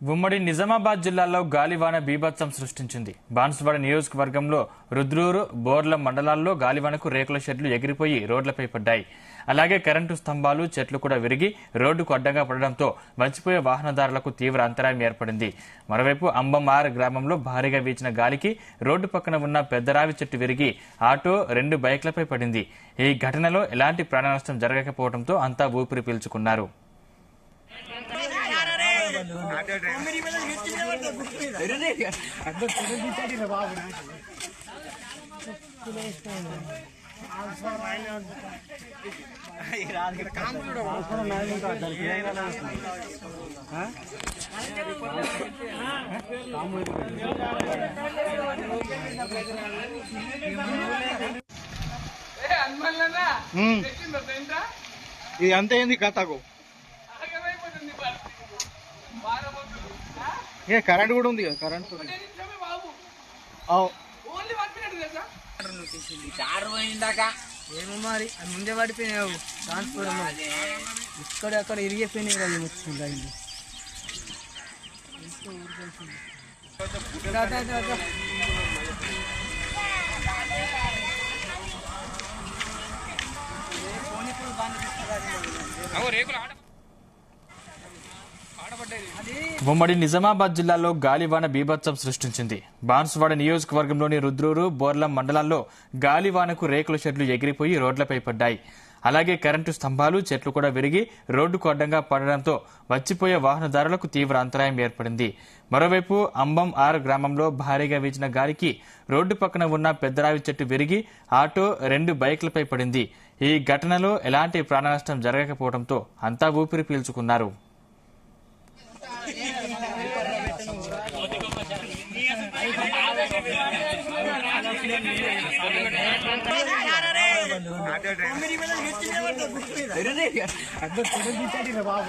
ఉమ్మడి నిజామాబాద్ జిల్లాలో గాలివాన బీభత్సం సృష్టించింది. బాన్సువాడ నియోజకవర్గంలో రుద్రూరు, బోర్ల మండలాల్లో గాలివానకు రేకుల షెడ్లు ఎగిరిపోయి రోడ్లపై పడ్డాయి. అలాగే కరెంటు స్తంభాలు, చెట్లు కూడా విరిగి రోడ్డుకు అడ్డంగా పడడంతో వచ్చిపోయే వాహనదారులకు తీవ్ర అంతరాయం ఏర్పడింది. మరోవైపు అంబమార్ గ్రామంలో భారీగా వీచిన గాలికి రోడ్డు పక్కన ఉన్న పెద్దరావి చెట్టు విరిగి ఆటో, 2 బైక్లపై పడింది. ఈ ఘటనలో ఎలాంటి ప్రాణనష్టం జరగకపోవడంతో అంతా ఊపిరి పీల్చుకున్నారు. ఇది అంతే ఏంది కథకు కరెంట్ కూడా ఉంది కదా. కరెంట్ ఏమో మరి ముందే పడిపోయినావు. ట్రాన్స్ఫార్మర్ ఇక్కడ అక్కడ ఇరిగిపోయినాయి కదా. వచ్చింది ఉమ్మడి నిజామాబాద్ జిల్లాలో గాలివాన బీభత్సం సృష్టించింది. బాన్సువాడ నియోజకవర్గంలోని రుద్రూరు, బోర్ల మండలాల్లో గాలివానకు రేకుల షెడ్లు ఎగిరిపోయి రోడ్లపై పడ్డాయి. అలాగే కరెంటు స్తంభాలు, చెట్లు కూడా విరిగి రోడ్డుకు అడ్డంగా పడడంతో వచ్చిపోయే వాహనదారులకు తీవ్ర అంతరాయం ఏర్పడింది. మరోవైపు అంబమార్ గ్రామంలో భారీగా వీచిన గాలికి రోడ్డు పక్కన ఉన్న పెద్దరావి చెట్టు విరిగి ఆటో, 2 బైక్లపై పడింది. ఈ ఘటనలో ఎలాంటి ప్రాణనష్టం జరగకపోవడంతో అంతా ఊపిరి పీల్చుకున్నారు. బాబు